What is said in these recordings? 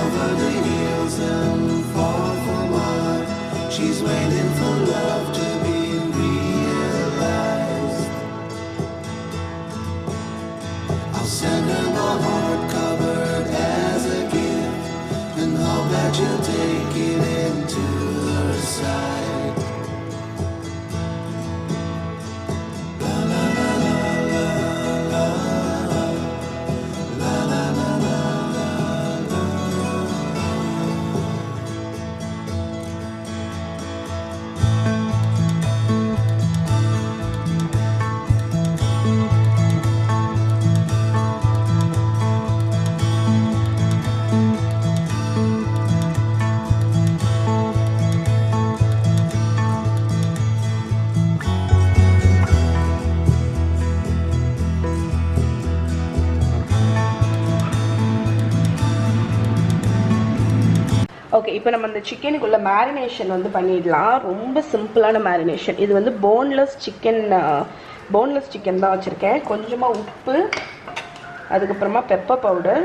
over the hills and far from us. She's waiting for love to be realized. I'll send her my heart covered as a gift, and hope that you'll take it into her side. La la la la la la la la la la la. Okay, இப்போ நம்ம அந்த சிக்கனுக்குள்ள marination வந்து பண்ணிடலாம். ரொம்ப சிம்பிளான marination. இது வந்து boneless chicken தான் வச்சுருக்கேன். கொஞ்சமாக உப்பு, அதுக்கப்புறமா பெப்பர் பவுடர்.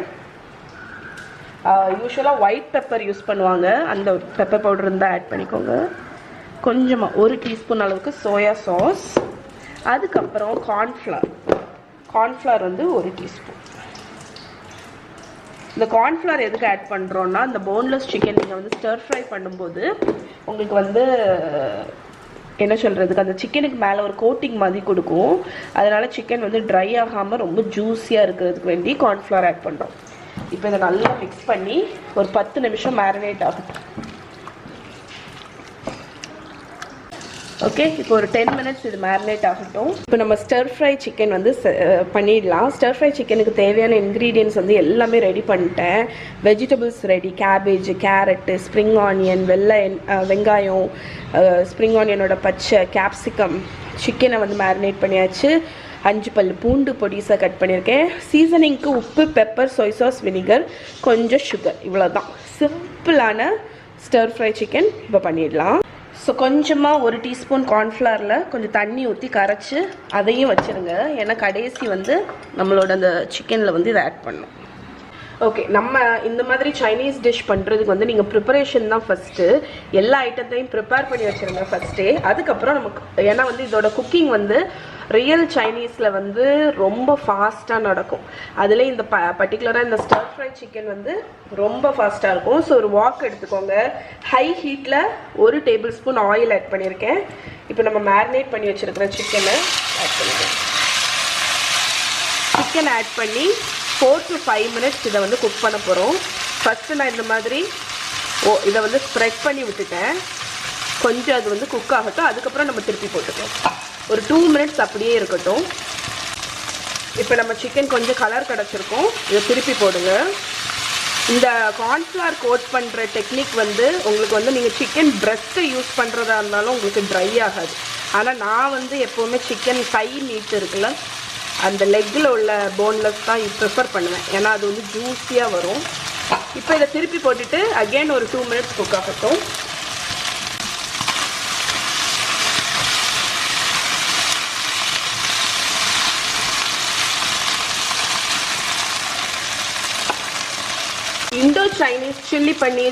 யூஸ்வலாக ஒயிட் பெப்பர் யூஸ் பண்ணுவாங்க, அந்த பெப்பர் பவுடர் இருந்தால் ஆட் பண்ணிக்கோங்க. கொஞ்சமாக 1 டீஸ்பூன் அளவுக்கு சோயா சாஸ். அதுக்கப்புறம் கார்ன்ஃப்ளவர் வந்து 1 டீஸ்பூன். இந்த கார்ன்ஃப்ளவர் எதுக்கு ஆட் பண்ணுறோன்னா, இந்த போன்லெஸ் சிக்கன் நீங்கள் வந்து ஸ்டர் ஃப்ரை பண்ணும்போது உங்களுக்கு வந்து என்ன சொல்கிறதுக்கு, அந்த சிக்கனுக்கு மேலே ஒரு கோட்டிங் மாதிரி கொடுக்கும். அதனால் சிக்கன் வந்து ட்ரை ஆகாமல் ரொம்ப ஜூஸியாக இருக்கிறதுக்கு வேண்டி கார்ன்ஃப்ளவர் ஆட் பண்ணுறோம். இப்போ இதை நல்லா மிக்ஸ் பண்ணி ஒரு 10 நிமிஷம் மேரினேட் ஆகட்டும். ஓகே, இப்போ ஒரு 10 மினிட்ஸ் இது மேரினேட் ஆகட்டும். இப்போ நம்ம ஸ்டர் ஃப்ரை சிக்கன் வந்து பண்ணிடலாம். ஸ்டர் ஃப்ரை சிக்கனுக்கு தேவையான இன்க்ரீடியன்ட்ஸ் வந்து எல்லாமே ரெடி பண்ணிட்டேன். Vegetables ready. Cabbage, carrot, spring onion, வெங்காயம், ஸ்ப்ரிங் ஆனியனோட பச்சை, கேப்சிகம். சிக்கனை வந்து மேரினேட் பண்ணியாச்சு. 5 பல் பூண்டு பொடிசாக கட் பண்ணியிருக்கேன். சீசனிங்க்கு உப்பு, பெப்பர், சோய் சாஸ், வினிகர், கொஞ்சம் சுகர். இவ்வளோதான் சிம்பிளான ஸ்டர் ஃப்ரை சிக்கன். இப்போ பண்ணிடலாம். ஸோ கொஞ்சமாக 1 டீஸ்பூன் கார்ன்ஃப்ளவரில் கொஞ்சம் தண்ணி ஊற்றி கரைச்சி அதையும் வச்சுருங்க. ஏன்னா கடைசி வந்து நம்மளோட அந்த சிக்கனில் வந்து இதை ஆட் பண்ணணும். ஓகே, நம்ம இந்த மாதிரி சைனீஸ் டிஷ் பண்ணுறதுக்கு வந்து நீங்கள் ப்ரிப்பரேஷன் தான் ஃபஸ்ட்டு. எல்லா ஐட்டத்தையும் ப்ரிப்பேர் பண்ணி வச்சுருங்க ஃபஸ்ட்டே. அதுக்கப்புறம் நமக்கு, ஏன்னா வந்து இதோட குக்கிங் வந்து ரியல் சைனீஸில் வந்து ரொம்ப ஃபாஸ்ட்டாக நடக்கும். அதில் இந்த பர்டிகுலராக இந்த ஸ்டர் ஃப்ரை சிக்கன் வந்து ரொம்ப ஃபாஸ்ட்டாக இருக்கும். ஸோ ஒரு வாக் எடுத்துக்கோங்க. ஹை ஹீட்டில் 1 டேபிள் ஸ்பூன் ஆயில் ஆட் பண்ணியிருக்கேன். இப்போ நம்ம மேரினேட் பண்ணி வச்சுருக்கிற சிக்கனை ஆட் பண்ணிக்கிறேன். சிக்கன் ஆட் பண்ணி 4 to 5 மினிட்ஸ் இதை வந்து குக் பண்ண போகிறோம். ஃபஸ்ட்டு நான் இந்த மாதிரி இதை வந்து ஸ்ப்ரெட் பண்ணி விட்டுட்டேன். கொஞ்சம் அது வந்து குக் ஆகட்டும். அதுக்கப்புறம் நம்ம திருப்பி போட்டுக்கலாம். ஒரு 2 மினிட்ஸ் அப்படியே இருக்கட்டும். இப்போ நம்ம சிக்கன் கொஞ்சம் கலர் கிடச்சிருக்கோம். இதை திருப்பி போடுங்க. இந்த கார்ன்ஃப்ளவர் கோட் பண்ணுற டெக்னிக் வந்து உங்களுக்கு வந்து நீங்கள் சிக்கன் பிரெஸ்ட்டை யூஸ் பண்ணுறதா இருந்தாலும் உங்களுக்கு ட்ரை ஆகாது. ஆனால் நான் வந்து எப்போவுமே சிக்கன் கை மீட் இருக்குல்ல, அந்த லெக்கில் உள்ள போன்லெஸ் தான் ப்ரிஃபர் பண்ணுவேன். ஏன்னா அது வந்து ஜூஸியாக வரும். இப்போ இதை திருப்பி போட்டுட்டு அகெயின் ஒரு 2 மினிட்ஸ் குக் ஆகட்டும். இண்டோ சைனீஸ்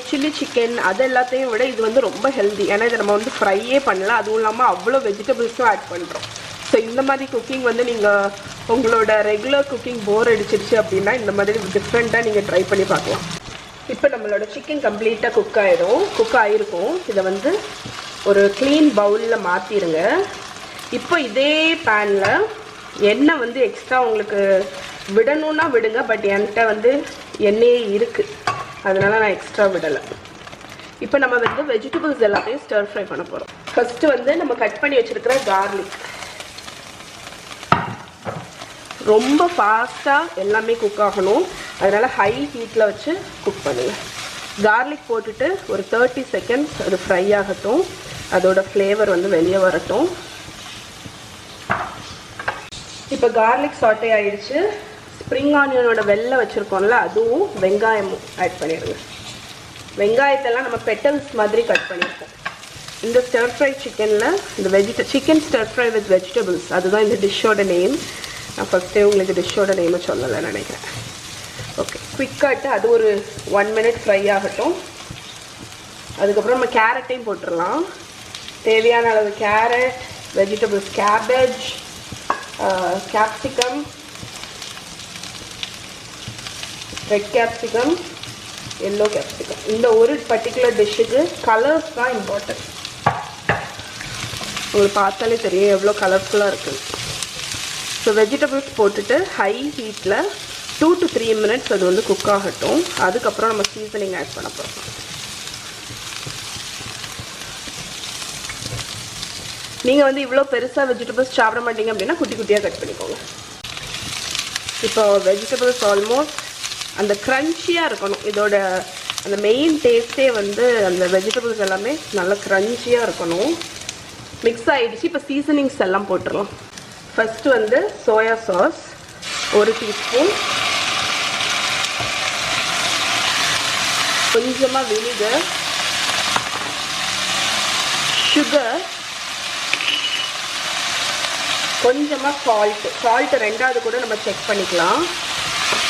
சில்லி சிக்கன் அது எல்லாத்தையும் விட இது வந்து ரொம்ப ஹெல்தி. ஏன்னா இதை நம்ம வந்து ஃப்ரையே பண்ணலாம். அதுவும் இல்லாமல் அவ்வளோ வெஜிடபிள்ஸும் ஆட் பண்ணுறோம். ஸோ இந்த மாதிரி குக்கிங் வந்து நீங்கள் உங்களோட ரெகுலர் குக்கிங் போர் அடிச்சிருச்சு அப்படின்னா இந்த மாதிரி டிஃப்ரெண்ட்டாக நீங்கள் ட்ரை பண்ணி பார்க்கலாம். இப்போ நம்மளோட சிக்கன் கம்ப்ளீட்டாக குக் ஆகிருக்கும். இதை வந்து ஒரு க்ளீன் பவுலில் மாற்றிடுங்க. இப்போ இதே பேனில் எண்ணெய் வந்து எக்ஸ்ட்ரா உங்களுக்கு விடணுன்னா விடுங்க. பட் என்கிட்ட வந்து எண்ணெயே இருக்குது, அதனால நான் எக்ஸ்ட்ரா விடலை. இப்போ நம்ம வந்து வெஜிடபிள்ஸ் எல்லாத்தையும் ஸ்டர் ஃப்ரை பண்ண போகிறோம். ஃபஸ்ட்டு வந்து நம்ம கட் பண்ணி வச்சுருக்கிற கார்லிக் ரொம்ப ஃபாஸ்ட்டாக எல்லாமே குக் ஆகணும். அதனால் ஹை ஹீட்டில் வச்சு குக் பண்ணுங்கள். கார்லிக் போட்டுட்டு ஒரு 30 செகண்ட்ஸ் அது ஃப்ரை ஆகட்டும். அதோட ஃப்ளேவர் வந்து வெளியே வரட்டும். இப்போ கார்லிக் சாட்டே ஆயிடுச்சு. ஸ்ப்ரிங் ஆனியனோட வெள்ளை வச்சுருக்கோம்ல, அதுவும் வெங்காயமும் ஆட் பண்ணிடுங்க. வெங்காயத்தெல்லாம் நம்ம பெட்டல்ஸ் மாதிரி கட் பண்ணியிருக்கோம். இந்த ஸ்டர் ஃப்ரை சிக்கனில் இந்த சிக்கன் ஸ்டர் ஃப்ரை வித் வெஜிடபிள்ஸ், அதுதான் இந்த டிஷ்ஷோட நேம். நான் ஃபஸ்ட்டே உங்களுக்கு டிஷ்ஷோட நேமை சொல்லலை நினைக்கிறேன். ஓகே, குயிக்காட்டு அது ஒரு 1 minute ஃப்ரை ஆகட்டும். அதுக்கப்புறம் நம்ம கேரட்டையும் போட்டுடலாம். தேவையான அளவு carrot, vegetables, cabbage, capsicum, red capsicum, yellow capsicum. இந்த ஒரு பர்டிகுலர் டிஷ்ஷுக்கு கலர்ஸ் தான் இம்பார்ட்டன்ட். உங்களுக்கு பார்த்தாலே தெரியும் எவ்வளோ கலர்ஃபுல்லாக இருக்குது. ஸோ வெஜிடபிள்ஸ் போட்டுட்டு ஹை ஹீட்டில் 2 to 3 minutes அது வந்து குக் ஆகட்டும். அதுக்கப்புறம் நம்ம சீசனிங் ஆட் பண்ண போகிறோம். நீங்கள் வந்து இவ்வளோ பெருசாக வெஜிடபிள்ஸ் சாப்பிட மாட்டீங்க அப்படின்னா குட்டி குட்டியாக கட் பண்ணிக்கோங்க. இப்போ வெஜிடபிள்ஸ் ஆல்மோஸ்ட் அந்த க்ரன்ச்சியாக இருக்கணும். இதோட அந்த மெயின் டேஸ்ட்டே வந்து அந்த வெஜிடபிள்ஸ் எல்லாமே நல்லா க்ரன்ச்சியாக இருக்கணும். மிக்ஸ் ஆகிடுச்சு. இப்போ சீசனிங்ஸ் எல்லாம் போட்டுடலாம். ஃபஸ்ட்டு வந்து சோயா சாஸ் 1 teaspoon, கொஞ்சமாக வினிகர், சுகர், கொஞ்சமாக சால்ட்டு ரெண்டாவது கூட நம்ம செக் பண்ணிக்கலாம்.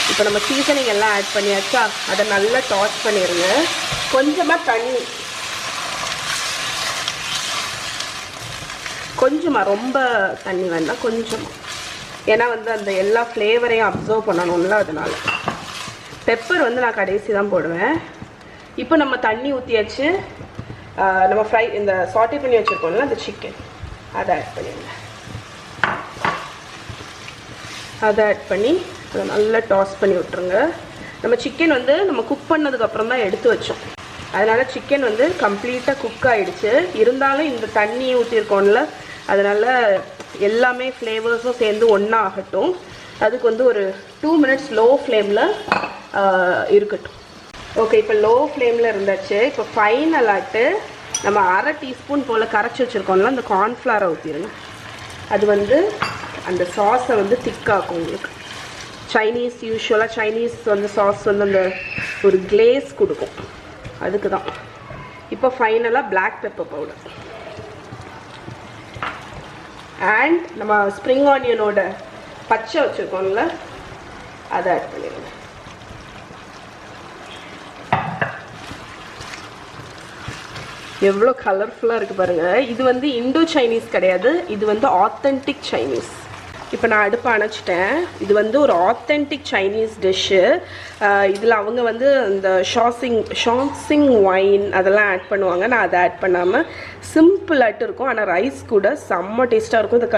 இப்போ நம்ம சீசனிங் எல்லாம் ஆட் பண்ணியாச்சா, அதை நல்லா டாஸ் பண்ணிடுங்க. கொஞ்சமாக தண்ணி, கொஞ்சமாக, ரொம்ப தண்ணி வேண்டாம், கொஞ்சமாக. ஏன்னா வந்து அந்த எல்லா ஃப்ளேவரையும் அப்சர்வ் பண்ணணும்ல, அதனால். பெப்பர் வந்து நான் கடைசி தான் போடுவேன். இப்போ நம்ம தண்ணி ஊற்றியாச்சு. நம்ம இந்த சாட்டே பண்ணி வச்சுருக்கோம்ல அந்த சிக்கன், அதை ஆட் பண்ணிடுங்க. அதை ஆட் பண்ணி அதை நல்லா டாஸ் பண்ணி விட்டுருங்க. நம்ம சிக்கன் வந்து நம்ம குக் பண்ணதுக்கப்புறம் தான் எடுத்து வச்சோம். அதனால் சிக்கன் வந்து கம்ப்ளீட்டாக குக் ஆகிடுச்சு. இருந்தாலும் இந்த தண்ணி ஊற்றிருக்கோம்ல, அதனால் எல்லாமே ஃப்ளேவர்ஸும் சேர்ந்து ஒன்றா ஆகட்டும். அதுக்கு வந்து ஒரு 2 minutes லோ ஃப்ளேமில் இருக்கட்டும். ஓகே, இப்போ லோ ஃப்ளேமில் இருந்தாச்சு. இப்போ ஃபைனலாட்டு நம்ம 1/2 teaspoon போல் கரைச்சி வச்சுருக்கோம்ல அந்த கார்ன்ஃப்ளவரை ஊற்றிடுங்க. அது வந்து அந்த சாஸை வந்து திக்காக்கும் உங்களுக்கு. யூஸ்வலாக சைனீஸ் வந்து சாஸ் வந்து அந்த ஒரு கிளேஸ் கொடுக்கும், அதுக்கு தான். இப்போ ஃபைனலாக பிளாக் பெப்பர் பவுடர் அண்ட் நம்ம ஸ்ப்ரிங் ஆனியனோட பச்சை வச்சுருக்கோம்ல, அதை ஆட் பண்ணிடுங்க. எவ்வளோ கலர்ஃபுல்லாக இருக்குது பாருங்கள். இது வந்து இண்டோ சைனீஸ் கிடையாது, இது வந்து ஆத்தென்டிக் சைனீஸ். இப்போ நான் அடுப்பை அணைச்சிட்டேன். இது வந்து ஒரு ஆத்தென்டிக் சைனீஸ் டிஷ்ஷு. இதில் அவங்க வந்து இந்த ஷாங்சிங் ஒயின் அதெல்லாம் ஆட் பண்ணுவாங்க. நான் அதை ஆட் பண்ணாமல் சிம்பிளாட்டு இருக்கும். ஆனால் ரைஸ் கூட செம்ம டேஸ்ட்டாக இருக்கும். இதை